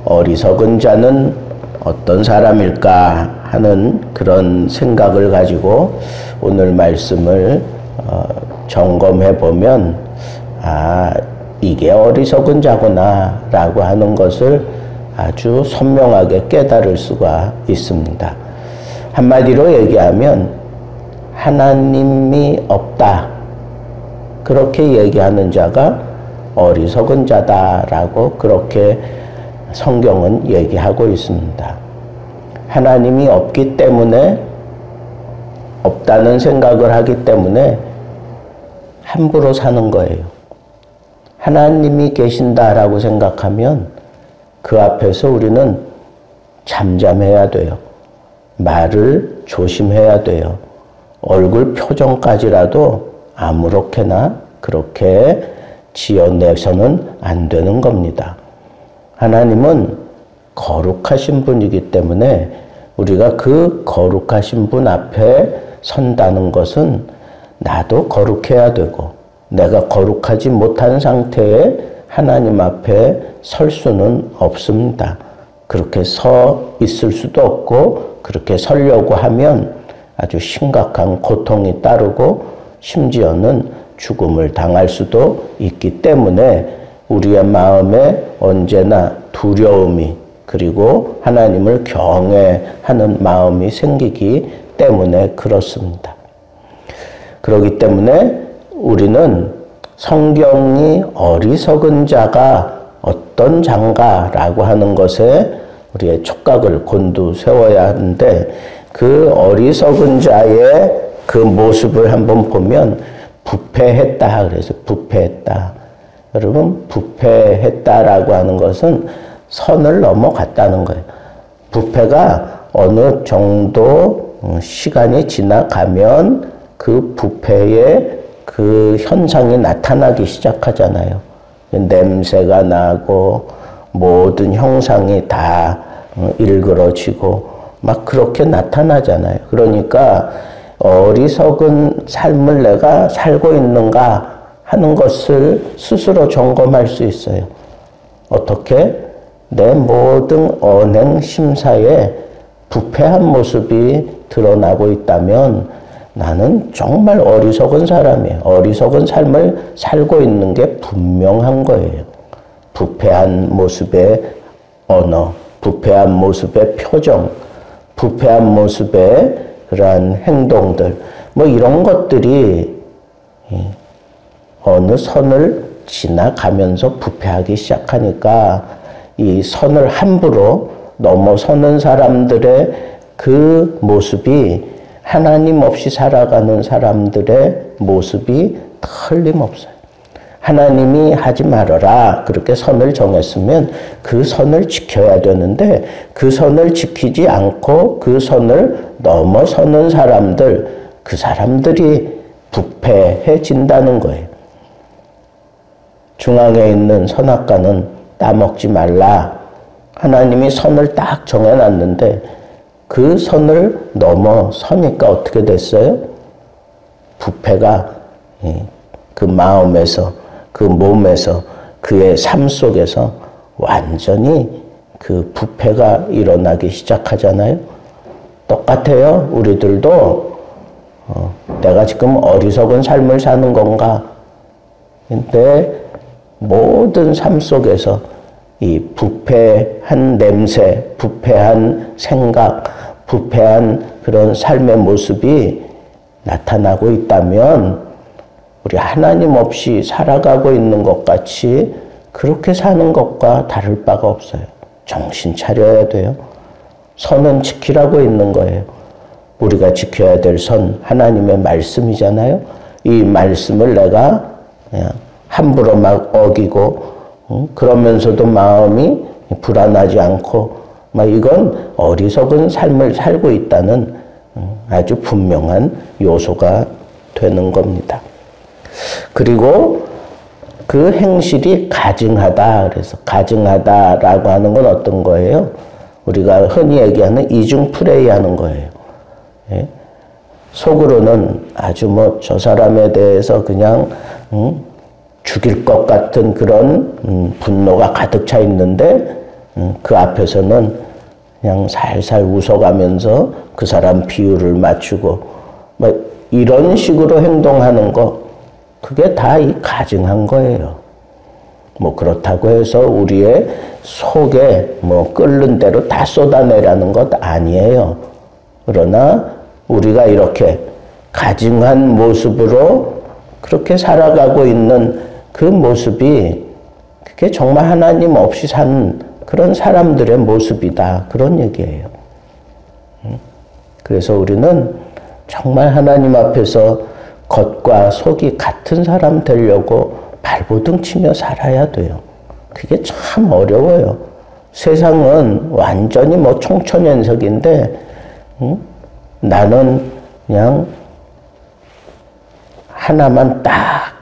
어리석은 자는 어떤 사람일까 하는 그런 생각을 가지고 오늘 말씀을 점검해 보면 이게 어리석은 자구나 라고 하는 것을 아주 선명하게 깨달을 수가 있습니다. 한마디로 얘기하면 하나님이 없다 그렇게 얘기하는 자가 어리석은 자다라고 그렇게 성경은 얘기하고 있습니다. 하나님이 없기 때문에 없다는 생각을 하기 때문에 함부로 사는 거예요. 하나님이 계신다라고 생각하면 그 앞에서 우리는 잠잠해야 돼요. 말을 조심해야 돼요. 얼굴 표정까지라도 아무렇게나 그렇게 지어내서는 안 되는 겁니다. 하나님은 거룩하신 분이기 때문에 우리가 그 거룩하신 분 앞에 선다는 것은 나도 거룩해야 되고 내가 거룩하지 못한 상태에 하나님 앞에 설 수는 없습니다. 그렇게 서 있을 수도 없고 그렇게 서려고 하면 아주 심각한 고통이 따르고 심지어는 죽음을 당할 수도 있기 때문에 우리의 마음에 언제나 두려움이 그리고 하나님을 경외하는 마음이 생기기 때문에 그렇습니다. 그렇기 때문에 우리는 성경이 어리석은 자가 어떤 자인가라고 하는 것에 우리의 촉각을 곤두세워야 하는데 그 어리석은 자의 그 모습을 한번 보면 부패했다 그래서 부패했다. 여러분 부패했다라고 하는 것은 선을 넘어갔다는 거예요. 부패가 어느 정도 시간이 지나가면 그 부패의 그 현상이 나타나기 시작하잖아요. 냄새가 나고 모든 형상이 다 일그러지고 막 그렇게 나타나잖아요. 그러니까 어리석은 삶을 내가 살고 있는가 하는 것을 스스로 점검할 수 있어요. 어떻게? 내 모든 언행 심사에 부패한 모습이 드러나고 있다면 나는 정말 어리석은 사람이에요. 어리석은 삶을 살고 있는 게 분명한 거예요. 부패한 모습의 언어, 부패한 모습의 표정, 부패한 모습의 그러한 행동들, 뭐 이런 것들이 어느 선을 지나가면서 부패하기 시작하니까 이 선을 함부로 넘어서는 사람들의 그 모습이 하나님 없이 살아가는 사람들의 모습이 틀림없어요. 하나님이 하지 말아라 그렇게 선을 정했으면 그 선을 지켜야 되는데 그 선을 지키지 않고 그 선을 넘어서는 사람들, 그 사람들이 부패해진다는 거예요. 중앙에 있는 선악과는 따먹지 말라. 하나님이 선을 딱 정해놨는데 그 선을 넘어서니까 어떻게 됐어요? 부패가 그 마음에서 그 몸에서 그의 삶 속에서 완전히 그 부패가 일어나기 시작하잖아요. 똑같아요. 우리들도 내가 지금 어리석은 삶을 사는 건가? 근데 모든 삶 속에서 이 부패한 냄새, 부패한 생각, 부패한 그런 삶의 모습이 나타나고 있다면 우리 하나님 없이 살아가고 있는 것 같이 그렇게 사는 것과 다를 바가 없어요. 정신 차려야 돼요. 선은 지키라고 있는 거예요. 우리가 지켜야 될 선, 하나님의 말씀이잖아요. 이 말씀을 내가 그냥 함부로 막 어기고 그러면서도 마음이 불안하지 않고 막 이건 어리석은 삶을 살고 있다는 아주 분명한 요소가 되는 겁니다. 그리고 그 행실이 가증하다. 그래서 가증하다라고 하는 건 어떤 거예요? 우리가 흔히 얘기하는 이중 플레이하는 거예요. 예? 속으로는 아주 뭐 저 사람에 대해서 그냥 죽일 것 같은 그런 분노가 가득 차 있는데 그 앞에서는 그냥 살살 웃어가면서 그 사람 비율을 맞추고 뭐 이런 식으로 행동하는 거, 그게 다 이 가증한 거예요. 뭐 그렇다고 해서 우리의 속에 뭐 끓는 대로 다 쏟아내라는 것 아니에요. 그러나 우리가 이렇게 가증한 모습으로 그렇게 살아가고 있는 그 모습이 그게 정말 하나님 없이 사는 그런 사람들의 모습이다. 그런 얘기예요. 그래서 우리는 정말 하나님 앞에서 겉과 속이 같은 사람 되려고 발버둥 치며 살아야 돼요. 그게 참 어려워요. 세상은 완전히 뭐 총천연석인데 나는 그냥 하나만 딱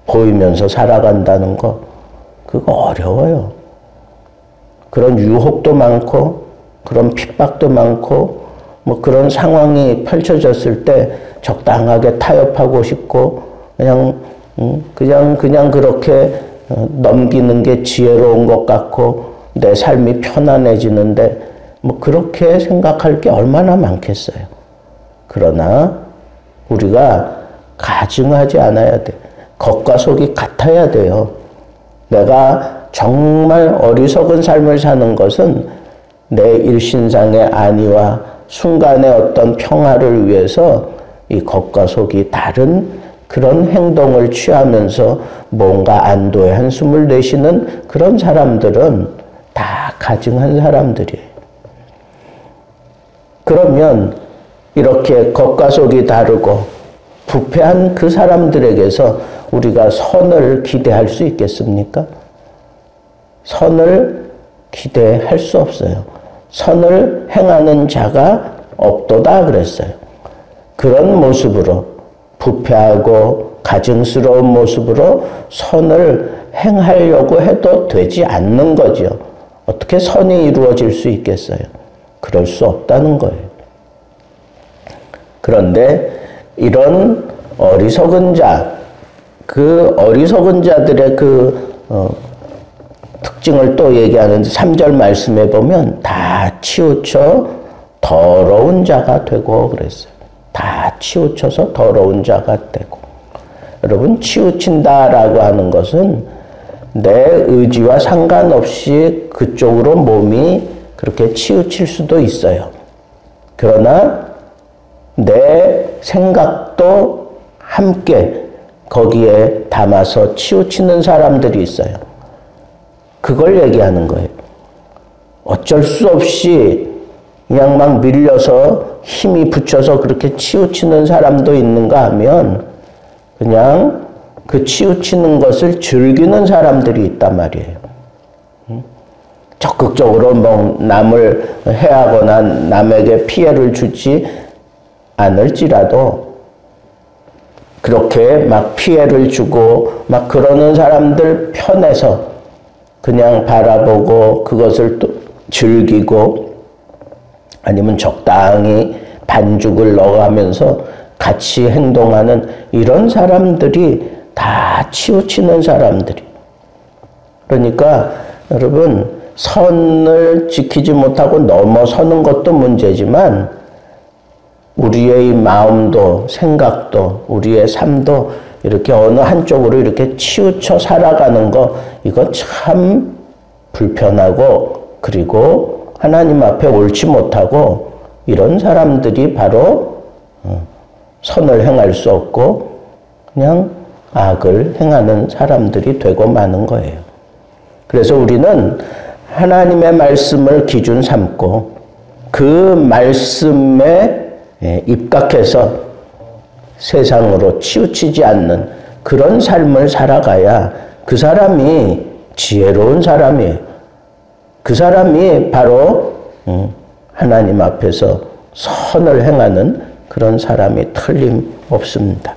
보이면서 살아간다는 거, 그거 어려워요. 그런 유혹도 많고 그런 핍박도 많고 뭐 그런 상황이 펼쳐졌을 때 적당하게 타협하고 싶고 그냥 그렇게 넘기는 게 지혜로운 것 같고 내 삶이 편안해지는데 뭐 그렇게 생각할 게 얼마나 많겠어요. 그러나 우리가 가증하지 않아야 돼. 겉과 속이 같아야 돼요. 내가 정말 어리석은 삶을 사는 것은 내 일신상의 안위와 순간의 어떤 평화를 위해서 이 겉과 속이 다른 그런 행동을 취하면서 뭔가 안도의 한숨을 내쉬는 그런 사람들은 다 가증한 사람들이에요. 그러면 이렇게 겉과 속이 다르고 부패한 그 사람들에게서 우리가 선을 기대할 수 있겠습니까? 선을 기대할 수 없어요. 선을 행하는 자가 없도다 그랬어요. 그런 모습으로 부패하고 가증스러운 모습으로 선을 행하려고 해도 되지 않는 거죠. 어떻게 선이 이루어질 수 있겠어요? 그럴 수 없다는 거예요. 그런데 이런 어리석은 자, 그 어리석은 자들의 특징을 또 얘기하는데 3절 말씀에 보면 다 치우쳐 더러운 자가 되고 그랬어요. 다 치우쳐서 더러운 자가 되고. 여러분, 치우친다라고 하는 것은 내 의지와 상관없이 그쪽으로 몸이 그렇게 치우칠 수도 있어요. 그러나 내 생각도 함께 거기에 담아서 치우치는 사람들이 있어요. 그걸 얘기하는 거예요. 어쩔 수 없이 그냥 막 밀려서 힘이 붙여서 그렇게 치우치는 사람도 있는가 하면 그냥 그 치우치는 것을 즐기는 사람들이 있단 말이에요. 적극적으로 뭐 남을 해하거나 남에게 피해를 주지 않을지라도 그렇게 막 피해를 주고 막 그러는 사람들 편에서 그냥 바라보고 그것을 또 즐기고 아니면 적당히 반죽을 넣어가면서 같이 행동하는 이런 사람들이 다 치우치는 사람들이. 그러니까 여러분, 선을 지키지 못하고 넘어서는 것도 문제지만 우리의 마음도 생각도 우리의 삶도 이렇게 어느 한쪽으로 이렇게 치우쳐 살아가는 거, 이거 참 불편하고 그리고 하나님 앞에 옳지 못하고 이런 사람들이 바로 선을 행할 수 없고 그냥 악을 행하는 사람들이 되고 마는 거예요. 그래서 우리는 하나님의 말씀을 기준 삼고 그 말씀에 입각해서 세상으로 치우치지 않는 그런 삶을 살아가야 그 사람이 지혜로운 사람이에요. 그 사람이 바로 하나님 앞에서 선을 행하는 그런 사람이 틀림없습니다.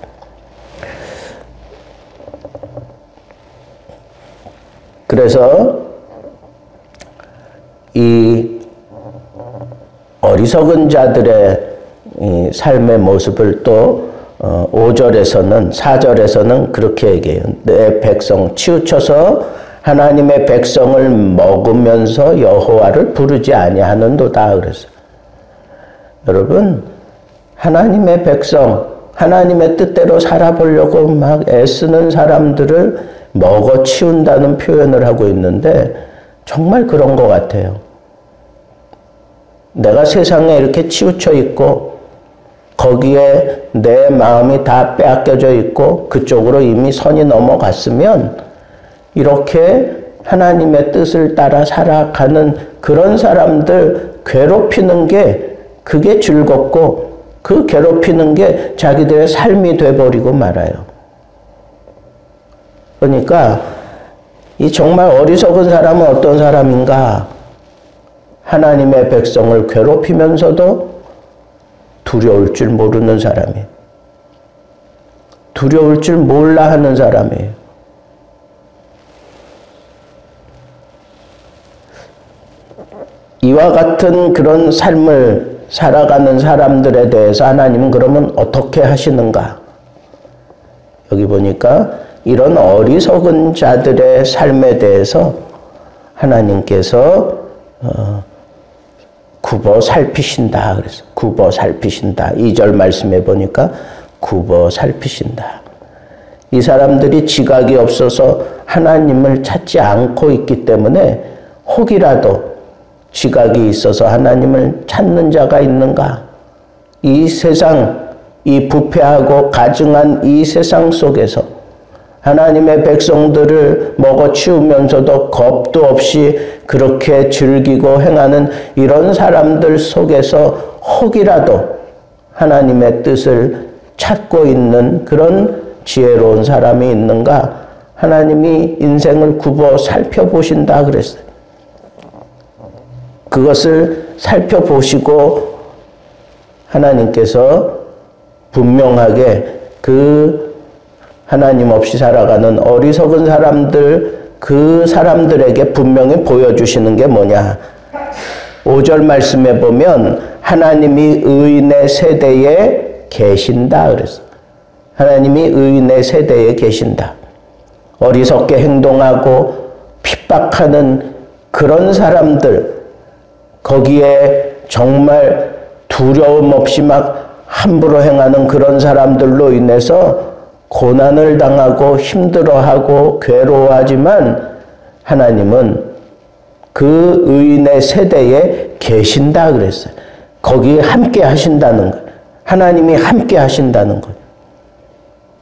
그래서 이 어리석은 자들의 이 삶의 모습을 또 5절에서는 4절에서는 그렇게 얘기해요. 내 백성 치우쳐서 하나님의 백성을 먹으면서 여호와를 부르지 아니하는도다 그랬어요. 여러분, 하나님의 백성, 하나님의 뜻대로 살아보려고 막 애쓰는 사람들을 먹어치운다는 표현을 하고 있는데 정말 그런 것 같아요. 내가 세상에 이렇게 치우쳐 있고 거기에 내 마음이 다 빼앗겨져 있고 그쪽으로 이미 선이 넘어갔으면 이렇게 하나님의 뜻을 따라 살아가는 그런 사람들 괴롭히는 게 그게 즐겁고 그 괴롭히는 게 자기들의 삶이 돼버리고 말아요. 그러니까 이 정말 어리석은 사람은 어떤 사람인가? 하나님의 백성을 괴롭히면서도 두려울 줄 모르는 사람이에요. 두려울 줄 몰라 하는 사람이에요. 이와 같은 그런 삶을 살아가는 사람들에 대해서 하나님은 그러면 어떻게 하시는가? 여기 보니까 이런 어리석은 자들의 삶에 대해서 하나님께서 굽어 살피신다 그래서 굽어 살피신다. 2절 말씀해 보니까 굽어 살피신다. 이 사람들이 지각이 없어서 하나님을 찾지 않고 있기 때문에 혹이라도 지각이 있어서 하나님을 찾는 자가 있는가? 이 세상, 이 부패하고 가증한 이 세상 속에서 하나님의 백성들을 먹어치우면서도 겁도 없이 그렇게 즐기고 행하는 이런 사람들 속에서 혹이라도 하나님의 뜻을 찾고 있는 그런 지혜로운 사람이 있는가? 하나님이 인생을 굽어 살펴보신다 그랬어요. 그것을 살펴보시고 하나님께서 분명하게 그 하나님 없이 살아가는 어리석은 사람들, 그 사람들에게 분명히 보여주시는 게 뭐냐. 5절 말씀에 보면 하나님이 의인의 세대에 계신다 그랬어요. 하나님이 의인의 세대에 계신다. 어리석게 행동하고 핍박하는 그런 사람들, 거기에 정말 두려움 없이 막 함부로 행하는 그런 사람들로 인해서 고난을 당하고 힘들어하고 괴로워하지만 하나님은 그 의인의 세대에 계신다 그랬어요. 거기에 함께 하신다는 거예요. 하나님이 함께 하신다는 거예요.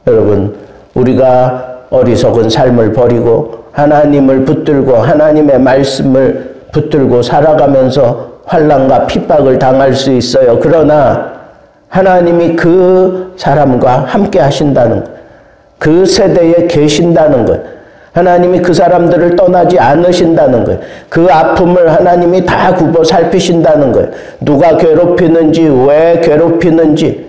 여러분, 우리가 어리석은 삶을 버리고 하나님을 붙들고 하나님의 말씀을 붙들고 살아가면서 환난과 핍박을 당할 수 있어요. 그러나 하나님이 그 사람과 함께 하신다는 것, 그 세대에 계신다는 것, 하나님이 그 사람들을 떠나지 않으신다는 것, 그 아픔을 하나님이 다 굽어 살피신다는 것, 누가 괴롭히는지 왜 괴롭히는지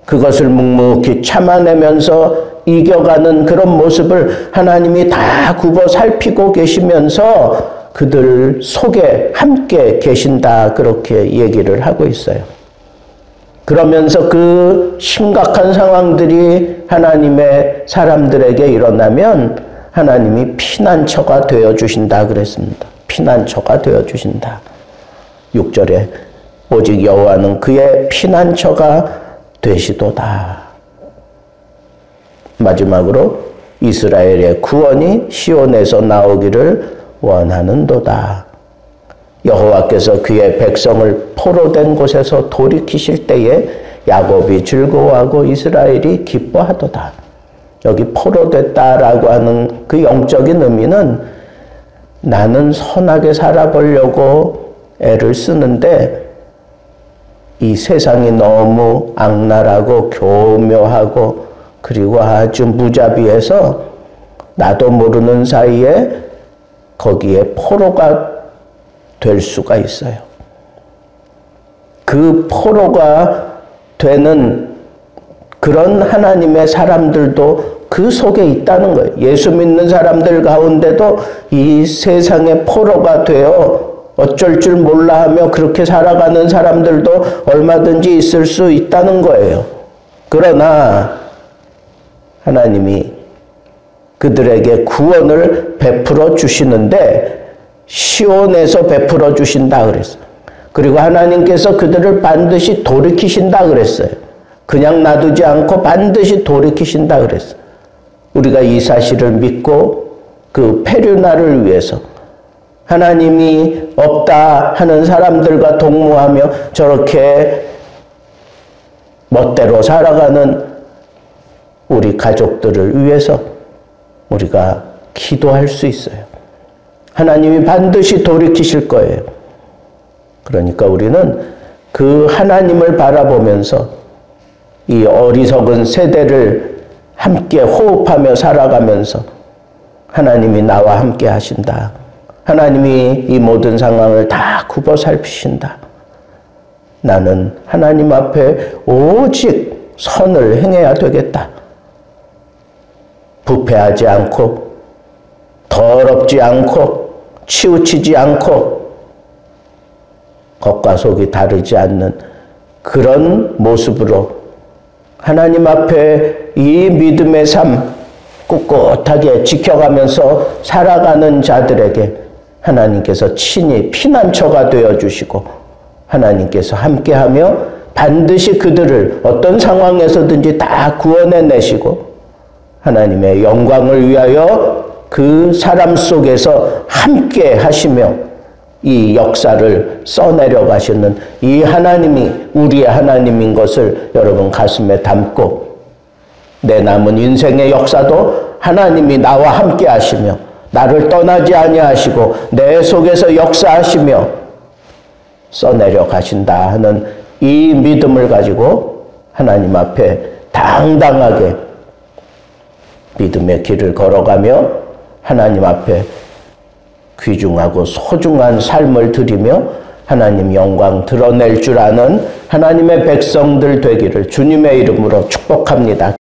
그것을 묵묵히 참아내면서 이겨가는 그런 모습을 하나님이 다 굽어 살피고 계시면서 그들 속에 함께 계신다 그렇게 얘기를 하고 있어요. 그러면서 그 심각한 상황들이 하나님의 사람들에게 일어나면 하나님이 피난처가 되어주신다 그랬습니다. 피난처가 되어주신다. 6절에 오직 여호와는 그의 피난처가 되시도다. 마지막으로 이스라엘의 구원이 시온에서 나오기를 원하는도다. 여호와께서 그의 백성을 포로된 곳에서 돌이키실 때에 야곱이 즐거워하고 이스라엘이 기뻐하도다. 여기 포로됐다라고 하는 그 영적인 의미는 나는 선하게 살아보려고 애를 쓰는데 이 세상이 너무 악랄하고 교묘하고 그리고 아주 무자비해서 나도 모르는 사이에 거기에 포로가 될 수가 있어요. 그 포로가 되는 그런 하나님의 사람들도 그 속에 있다는 거예요. 예수 믿는 사람들 가운데도 이 세상의 포로가 되어 어쩔 줄 몰라 하며 그렇게 살아가는 사람들도 얼마든지 있을 수 있다는 거예요. 그러나 하나님이 그들에게 구원을 베풀어 주시는데 시온에서 베풀어 주신다 그랬어요. 그리고 하나님께서 그들을 반드시 돌이키신다 그랬어요. 그냥 놔두지 않고 반드시 돌이키신다 그랬어요. 우리가 이 사실을 믿고 그 페류나를 위해서 하나님이 없다 하는 사람들과 동무하며 저렇게 멋대로 살아가는 우리 가족들을 위해서 우리가 기도할 수 있어요. 하나님이 반드시 돌이키실 거예요. 그러니까 우리는 그 하나님을 바라보면서 이 어리석은 세대를 함께 호흡하며 살아가면서 하나님이 나와 함께 하신다. 하나님이 이 모든 상황을 다 굽어 살피신다. 나는 하나님 앞에 오직 선을 행해야 되겠다. 부패하지 않고 더럽지 않고 치우치지 않고 겉과 속이 다르지 않는 그런 모습으로 하나님 앞에 이 믿음의 삶 꿋꿋하게 지켜가면서 살아가는 자들에게 하나님께서 친히 피난처가 되어주시고 하나님께서 함께하며 반드시 그들을 어떤 상황에서든지 다 구원해내시고 하나님의 영광을 위하여 그 사람 속에서 함께 하시며 이 역사를 써내려 가시는 이 하나님이 우리의 하나님인 것을 여러분 가슴에 담고 내 남은 인생의 역사도 하나님이 나와 함께 하시며 나를 떠나지 아니하시고 내 속에서 역사하시며 써내려 가신다 하는 이 믿음을 가지고 하나님 앞에 당당하게 믿음의 길을 걸어가며 하나님 앞에 귀중하고 소중한 삶을 드리며 하나님 영광 드러낼 줄 아는 하나님의 백성들 되기를 주님의 이름으로 축복합니다.